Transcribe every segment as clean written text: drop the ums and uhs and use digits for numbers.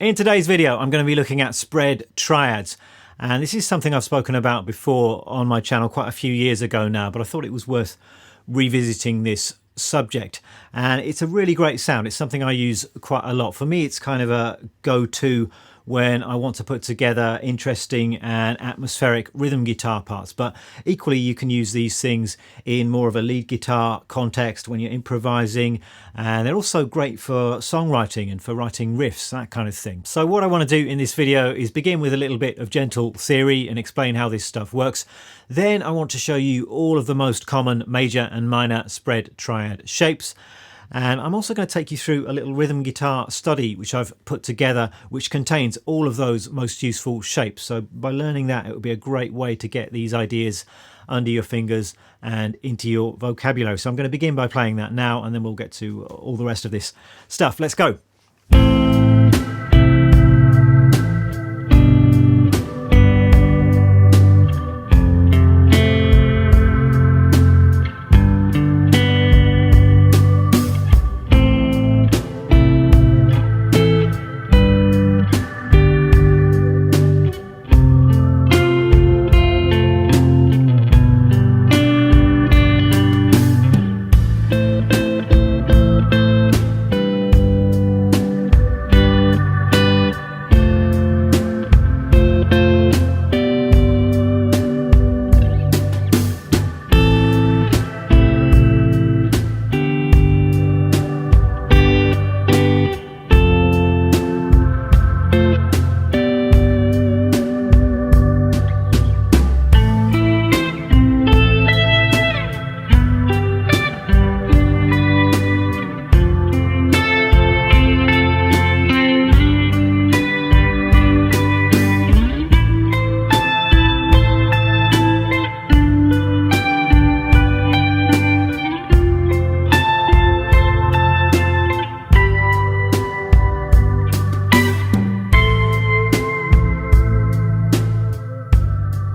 In today's video, I'm going to be looking at spread triads. And this is something I've spoken about before on my channel quite a few years ago now, but I thought it was worth revisiting this subject. And it's a really great sound. It's something I use quite a lot. For me, it's kind of a go-to when I want to put together interesting and atmospheric rhythm guitar parts. But equally, you can use these things in more of a lead guitar context when you're improvising. And they're also great for songwriting and for writing riffs, that kind of thing. So what I want to do in this video is begin with a little bit of gentle theory and explain how this stuff works. Then I want to show you all of the most common major and minor spread triad shapes. And I'm also going to take you through a little rhythm guitar study which I've put together, which contains all of those most useful shapes. So by learning that, it would be a great way to get these ideas under your fingers and into your vocabulary. So I'm going to begin by playing that now, and then we'll get to all the rest of this stuff. Let's go.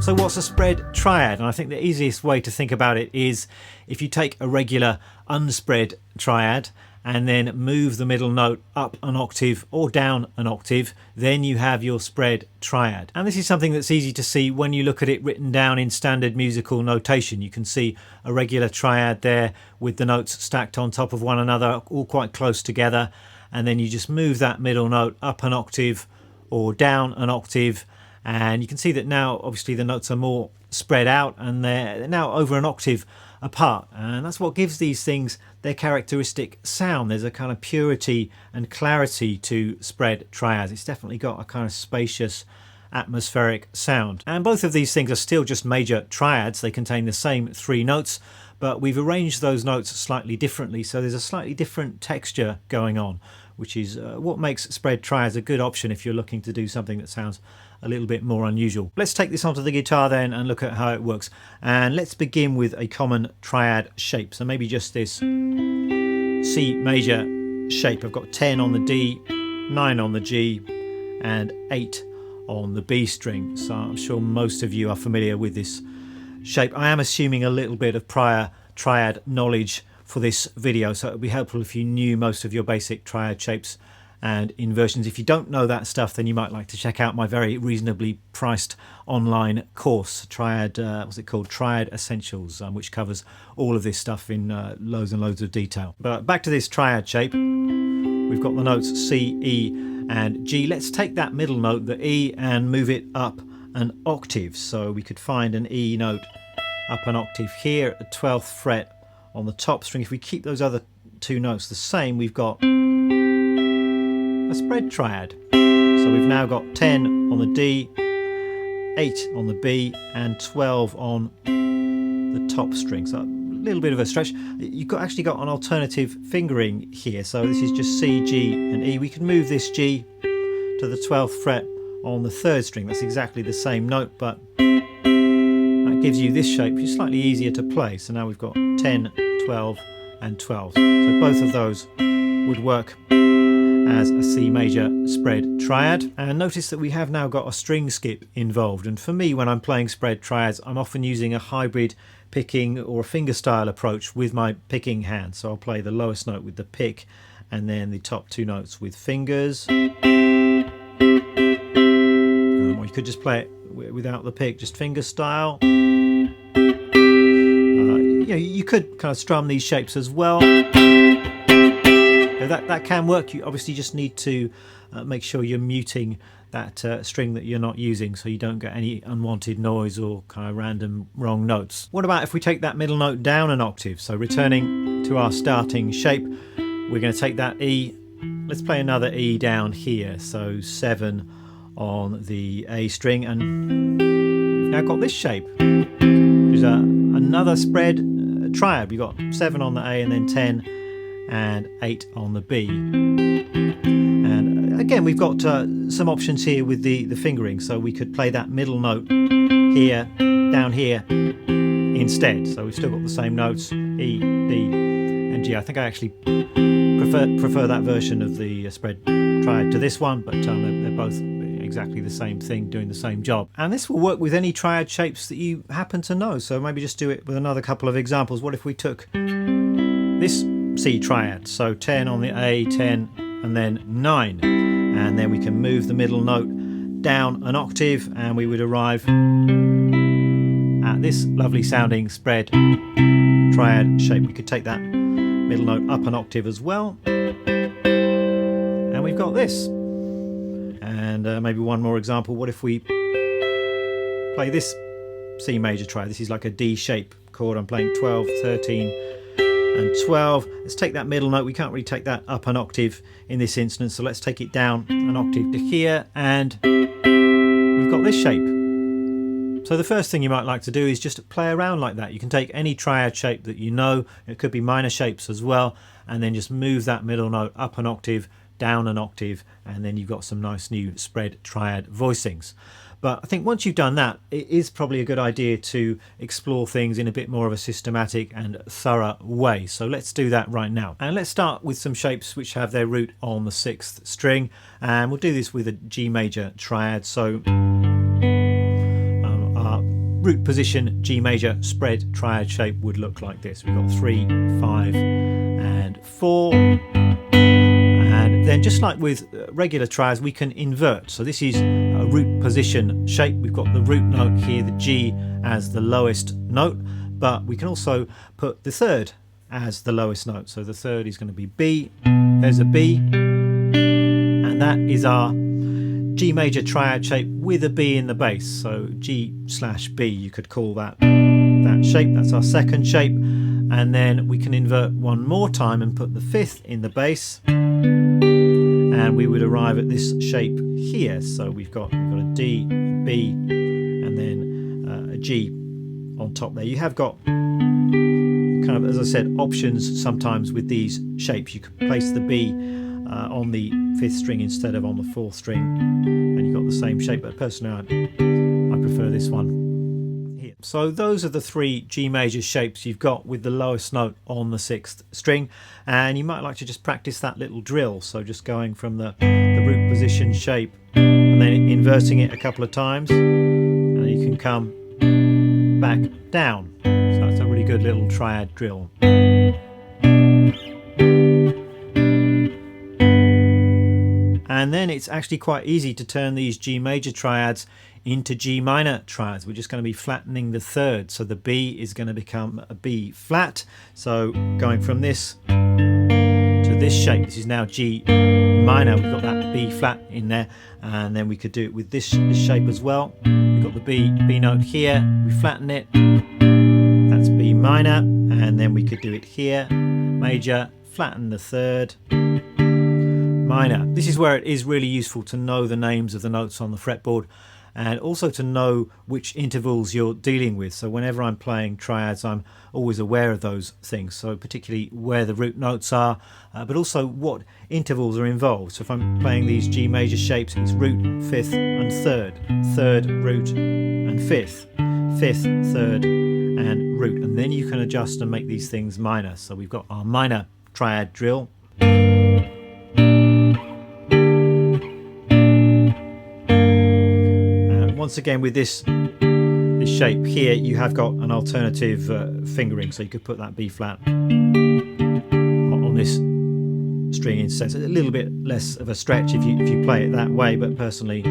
So what's a spread triad? And I think the easiest way to think about it is if you take a regular unspread triad and then move the middle note up an octave or down an octave, then you have your spread triad. And this is something that's easy to see when you look at it written down in standard musical notation. You can see a regular triad there with the notes stacked on top of one another, all quite close together. And then you just move that middle note up an octave or down an octave. And you can see that now obviously the notes are more spread out and they're now over an octave apart, and that's what gives these things their characteristic sound. There's a kind of purity and clarity to spread triads. It's definitely got a kind of spacious atmospheric sound. And both of these things are still just major triads. They contain the same three notes, but we've arranged those notes slightly differently, so there's a slightly different texture going on, which is what makes spread triads a good option if you're looking to do something that sounds a little bit more unusual. Let's take this onto the guitar then and look at how it works. And let's begin with a common triad shape. So maybe just this C major shape. I've got 10 on the D, 9 on the G, and 8 on the B string. So I'm sure most of you are familiar with this shape. I am assuming a little bit of prior triad knowledge for this video, so it would be helpful if you knew most of your basic triad shapes and inversions. If you don't know that stuff, then you might like to check out my very reasonably priced online course, Triad, what's it called? Triad Essentials, which covers all of this stuff in loads and loads of detail. But back to this triad shape, we've got the notes C, E, and G. Let's take that middle note, the E, and move it up an octave. So we could find an E note up an octave here at the 12th fret on the top string. If we keep those other two notes the same, we've got a spread triad. So we've now got 10 on the D, 8 on the B, and 12 on the top string. So a little bit of a stretch. You've actually got an alternative fingering here. So this is just C, G, and E. We can move this G to the 12th fret on the 3rd string. That's exactly the same note, but that gives you this shape, which is slightly easier to play. So now we've got 10, 12, and 12. So both of those would work as a C major spread triad. And notice that we have now got a string skip involved. And for me, when I'm playing spread triads, I'm often using a hybrid picking or a fingerstyle approach with my picking hand. So I'll play the lowest note with the pick and then the top two notes with fingers. And could just play it without the pick, just finger style. You could kind of strum these shapes as well. That can work. You obviously just need to make sure you're muting that string that you're not using, so you don't get any unwanted noise or kind of random wrong notes. What about if we take that middle note down an octave? So returning to our starting shape, we're going to take that E. Let's play another E down here, so 7 on the A string, and we've now got this shape, which is another spread triad. We've got 7 on the A and then 10 and 8 on the B. And again, we've got some options here with the fingering, so we could play that middle note here, down here instead. So we've still got the same notes, E, D and G. I think I actually prefer that version of the spread triad to this one, but they're both exactly the same thing, doing the same job. And this will work with any triad shapes that you happen to know. So maybe just do it with another couple of examples. What if we took this C triad, so 10 on the A, 10 and then 9, and then we can move the middle note down an octave and we would arrive at this lovely sounding spread triad shape. We could take that middle note up an octave as well, and we've got this. And maybe one more example. What if we play this C major triad? This is like a D shape chord. I'm playing 12, 13 and 12. Let's take that middle note. We can't really take that up an octave in this instance, so let's take it down an octave to here, and we've got this shape. So the first thing you might like to do is just play around like that. You can take any triad shape that you know, it could be minor shapes as well, and then just move that middle note up an octave, down an octave, and then you've got some nice new spread triad voicings. But I think once you've done that, it is probably a good idea to explore things in a bit more of a systematic and thorough way. So let's do that right now. And let's start with some shapes which have their root on the 6th string, and we'll do this with a G major triad. So our root position G major spread triad shape would look like this. We've got 3, 5 and 4. And then just like with regular triads, we can invert. So this is a root position shape. We've got the root note here, the G, as the lowest note, but we can also put the third as the lowest note. So the third is going to be B. There's a B, and that is our G major triad shape with a B in the bass. So G/B, you could call that shape. That's our second shape. And then we can invert one more time and put the 5th in the bass, and we would arrive at this shape here. So we've got a D, a B, and then a G on top there. You have got kind of, as I said, options sometimes with these shapes. You could place the B on the 5th string instead of on the 4th string, and you've got the same shape, but personally I prefer this one. So those are the 3 G major shapes you've got with the lowest note on the 6th string, and you might like to just practice that little drill. So just going from the root position shape and then inverting it a couple of times, and then you can come back down. So that's a really good little triad drill. And then it's actually quite easy to turn these G major triads into G minor triads. We're just going to be flattening the third. So the B is going to become a B flat. So going from this to this shape, this is now G minor. We've got that B flat in there, and then we could do it with this shape as well. We've got the B note here, we flatten it, that's B minor, and then we could do it here, major, flatten the third, minor. This is where it is really useful to know the names of the notes on the fretboard, and also to know which intervals you're dealing with. So whenever I'm playing triads, I'm always aware of those things, so particularly where the root notes are, but also what intervals are involved. So if I'm playing these G major shapes, it's root, 5th and 3rd, 3rd, root and 5th, 5th, 3rd and root, and then you can adjust and make these things minor. So we've got our minor triad drill. Once again, with this shape here, you have got an alternative fingering, so you could put that B flat on this string instead. So it's a little bit less of a stretch if you play it that way, but personally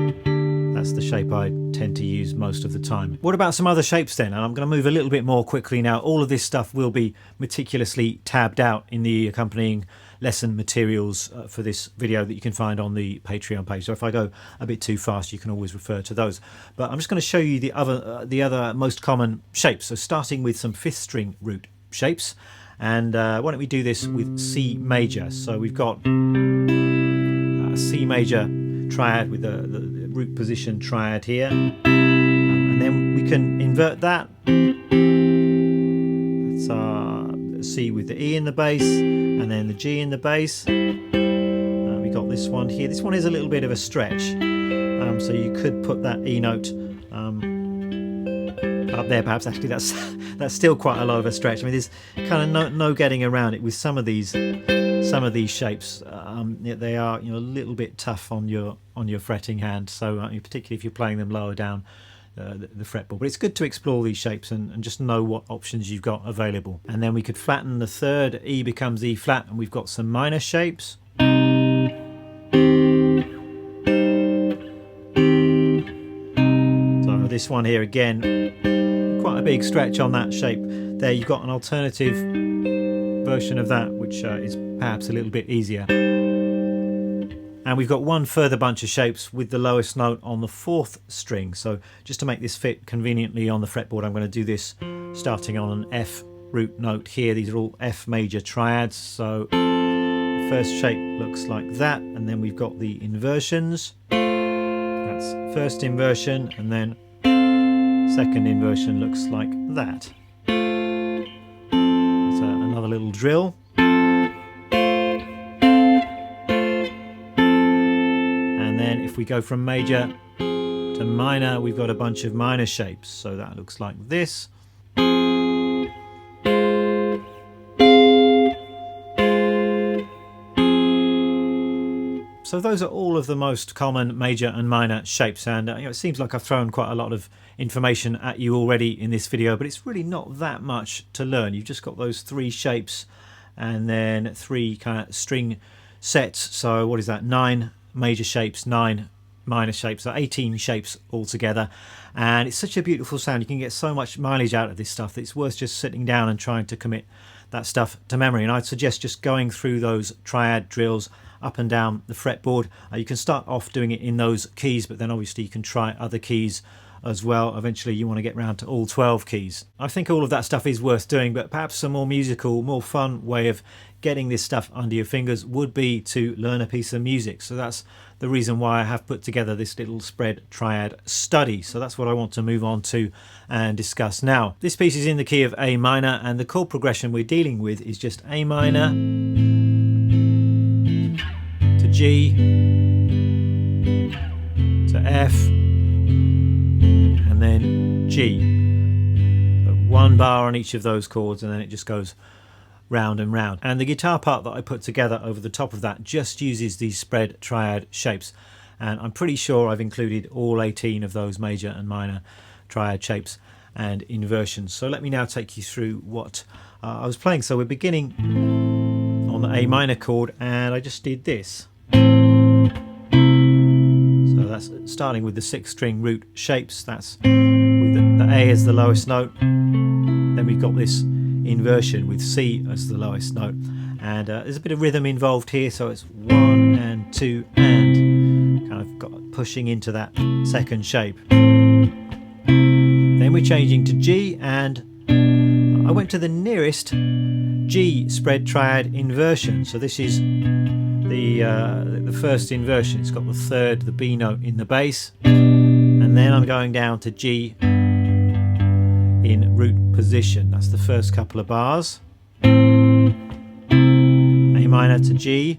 That's the shape I tend to use most of the time. What about some other shapes then? And I'm going to move a little bit more quickly now. All of this stuff will be meticulously tabbed out in the accompanying lesson materials for this video that you can find on the Patreon page. So if I go a bit too fast, you can always refer to those. But I'm just going to show you the other most common shapes. So starting with some 5th string root shapes. And why don't we do this with C major? So we've got a C major triad with the root position triad here, and then we can invert that. That's our C with the E in the bass, and then the G in the bass. We got this one here. This one is a little bit of a stretch, so you could put that E note up there. Perhaps actually that's still quite a lot of a stretch. I mean, there's kind of no getting around it with some of these shapes. They are, you know, a little bit tough on your fretting hand, so particularly if you're playing them lower down the fretboard. But it's good to explore these shapes and just know what options you've got available. And then we could flatten the 3rd. E becomes E flat, and we've got some minor shapes. So this one here again, quite a big stretch on that shape there. You've got an alternative version of that which is perhaps a little bit easier. And we've got one further bunch of shapes with the lowest note on the 4th string. So just to make this fit conveniently on the fretboard, I'm going to do this starting on an F root note here. These are all F major triads. So the first shape looks like that, and then we've got the inversions. That's first inversion, and then second inversion looks like that. That's another little drill. If we go from major to minor, we've got a bunch of minor shapes. So that looks like this. So those are all of the most common major and minor shapes, and it seems like I've thrown quite a lot of information at you already in this video, but it's really not that much to learn. You've just got those 3 shapes and then 3 kind of string sets. So what is that? 9 major shapes, 9 minor shapes, so 18 shapes altogether. And it's such a beautiful sound. You can get so much mileage out of this stuff that it's worth just sitting down and trying to commit that stuff to memory. And I'd suggest just going through those triad drills up and down the fretboard. You can start off doing it in those keys, but then obviously you can try other keys as well. Eventually you want to get round to all 12 keys. I think all of that stuff is worth doing, but perhaps a more musical, more fun way of getting this stuff under your fingers would be to learn a piece of music. So that's the reason why I have put together this little spread triad study. So that's what I want to move on to and discuss now. This piece is in the key of A minor, and the chord progression we're dealing with is just A minor to G to F and then G. So 1 bar on each of those chords, and then it just goes round and round. And the guitar part that I put together over the top of that just uses these spread triad shapes, and I'm pretty sure I've included all 18 of those major and minor triad shapes and inversions. So let me now take you through what I was playing. So we're beginning on the A minor chord, and I just did this. So that's starting with the 6th string root shapes. That's with the A as the lowest note. Then we've got this inversion with C as the lowest note, and there's a bit of rhythm involved here, so it's 1 and 2 and kind of got pushing into that 2nd shape. Then we're changing to G, and I went to the nearest G spread triad inversion. So this is the 1st inversion. It's got the 3rd, the B note in the bass, and then I'm going down to G in root position. That's the first couple of bars. A minor to G.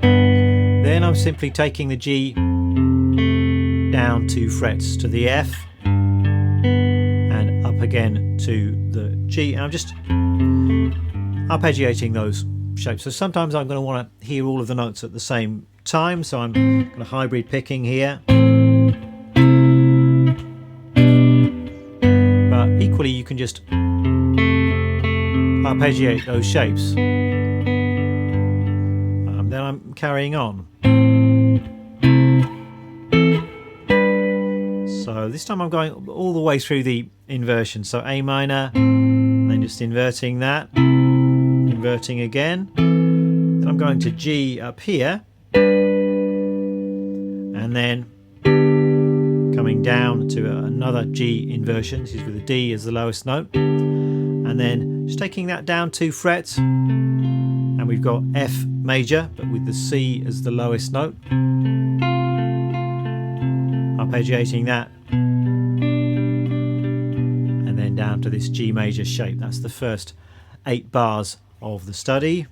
Then I'm simply taking the G down 2 frets to the F and up again to the G, and I'm just arpeggiating those shapes. So sometimes I'm going to want to hear all of the notes at the same time, so I'm kind of hybrid picking here. Equally, you can just arpeggiate those shapes. Then I'm carrying on. So this time I'm going all the way through the inversion. So A minor, and then just inverting that, inverting again. Then I'm going to G up here, and then coming down to another G inversion. This is with a D as the lowest note, and then just taking that down 2 frets, and we've got F major but with the C as the lowest note, arpeggiating that, and then down to this G major shape. That's the first 8 bars of the study.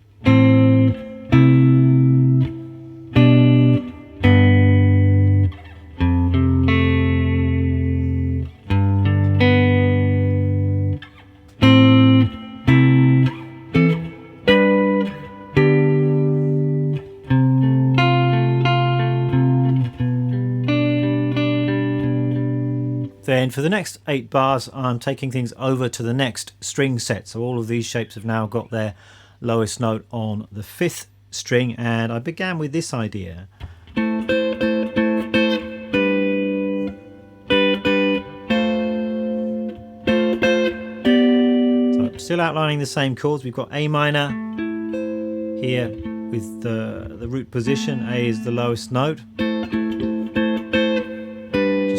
Then for the next 8 bars, I'm taking things over to the next string set. So all of these shapes have now got their lowest note on the 5th string, and I began with this idea. So I'm still outlining the same chords. We've got A minor here with the root position. A is the lowest note.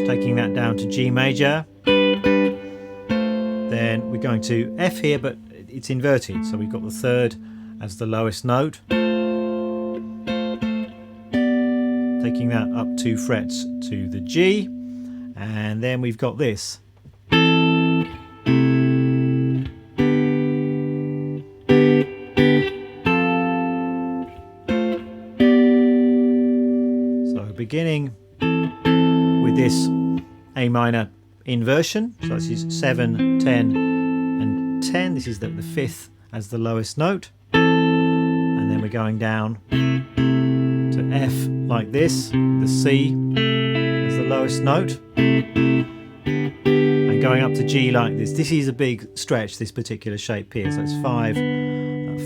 Taking that down to G major, then we're going to F here, but it's inverted, so we've got the 3rd as the lowest note, taking that up 2 frets to the G, and then we've got this. So beginning with this A minor inversion, so this is 7, 10 and 10. This is the 5th as the lowest note, and then we're going down to F like this, the C as the lowest note, and going up to G like this. This is a big stretch, this particular shape here, so it's 5,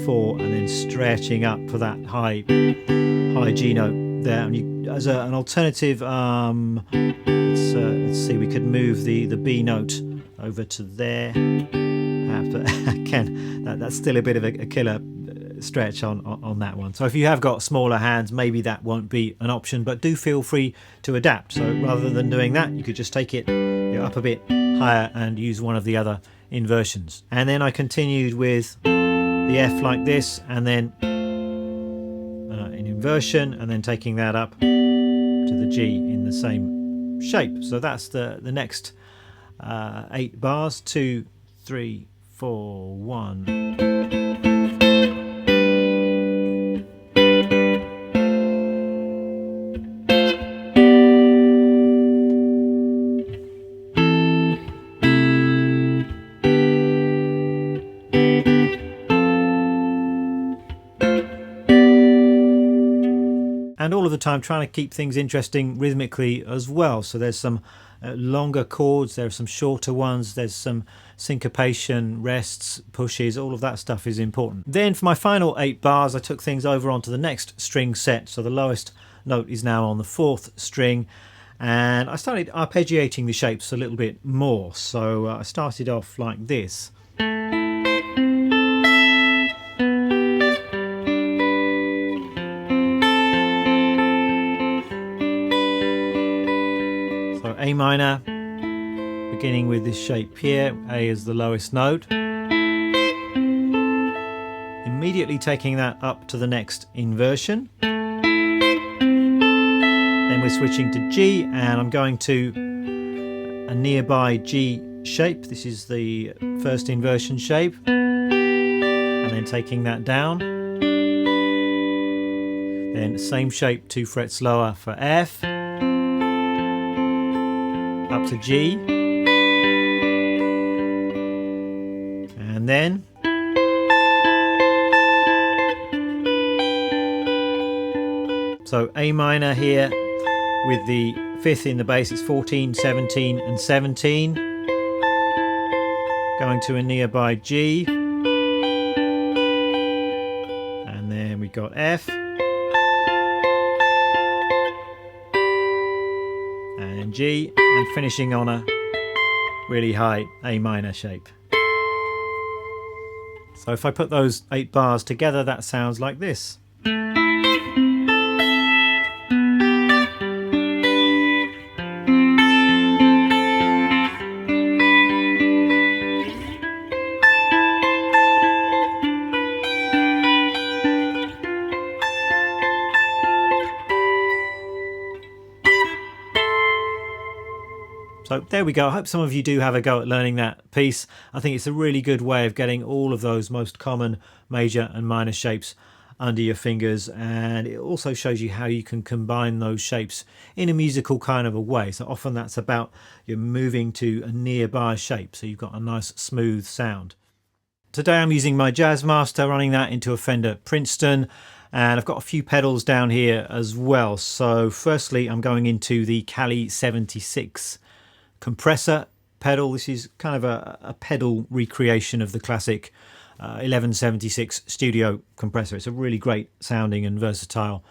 4, and then stretching up for that high G note there. And you, as an alternative, let's see, we could move the B note over to there, perhaps, but again, that's still a bit of a killer stretch on that one. So if you have got smaller hands, maybe that won't be an option, but do feel free to adapt. So rather than doing that, you could just take it up a bit higher and use one of the other inversions. And then I continued with the F like this, and then an inversion, and then taking that up to the G in the same shape. So that's the next 8 bars. 2, 3, 4, 1. And all of the time trying to keep things interesting rhythmically as well. So there's some longer chords, there are some shorter ones, there's some syncopation, rests, pushes, all of that stuff is important. Then for my final 8 bars, I took things over onto the next string set. So the lowest note is now on the 4th string, and I started arpeggiating the shapes a little bit more. So I started off like this. A minor, beginning with this shape here. A is the lowest note. Immediately taking that up to the next inversion. Then we're switching to G, and I'm going to a nearby G shape. This is the first inversion shape. And then taking that down. Then same shape, 2 frets lower for F. Up to G, and then so A minor here with the 5th in the bass. It's 14, 17 and 17, going to a nearby G, and then we got F, and G, and finishing on a really high A minor shape. So if I put those 8 bars together, that sounds like this. So there we go. I hope some of you do have a go at learning that piece. I think it's a really good way of getting all of those most common major and minor shapes under your fingers, and it also shows you how you can combine those shapes in a musical kind of a way. So often that's about you're moving to a nearby shape, so you've got a nice smooth sound. Today I'm using my Jazzmaster, running that into a Fender Princeton, and I've got a few pedals down here as well. So firstly I'm going into the Cali 76 compressor pedal. This is kind of a pedal recreation of the classic 1176 studio compressor. It's a really great sounding and versatile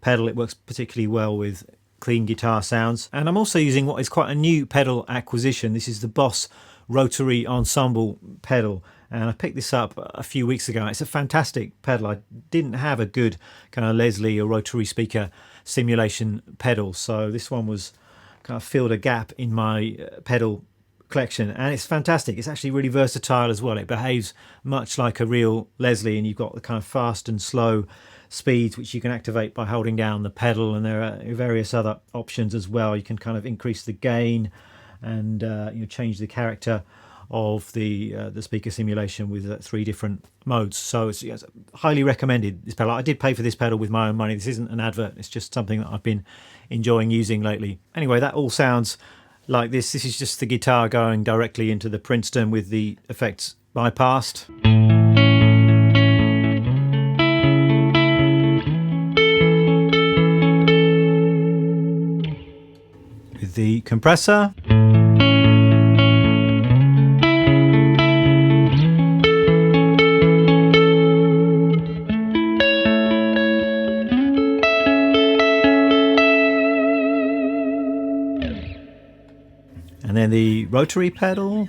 pedal. It works particularly well with clean guitar sounds. And I'm also using what is quite a new pedal acquisition. This is the Boss Rotary Ensemble pedal, and I picked this up a few weeks ago. It's a fantastic pedal. I didn't have a good kind of Leslie or rotary speaker simulation pedal, so this one was kind of filled a gap in my pedal collection, and it's fantastic. It's actually really versatile as well. It behaves much like a real Leslie, and you've got the kind of fast and slow speeds which you can activate by holding down the pedal, and there are various other options as well. You can kind of increase the gain and you know, change the character of the speaker simulation with 3 different modes. So it's highly recommended, this pedal. I did pay for this pedal with my own money. This isn't an advert, it's just something that I've been enjoying using lately. Anyway, that all sounds like this. This is just the guitar going directly into the Princeton with the effects bypassed. With the compressor. And then the rotary pedal.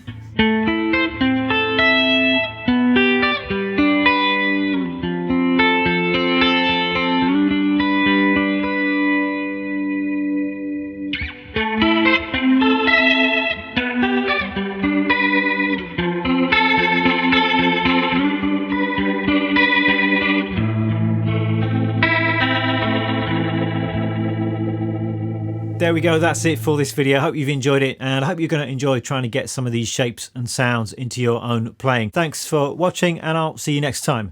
There we go, that's it for this video. I hope you've enjoyed it, and I hope you're going to enjoy trying to get some of these shapes and sounds into your own playing. Thanks for watching, and I'll see you next time.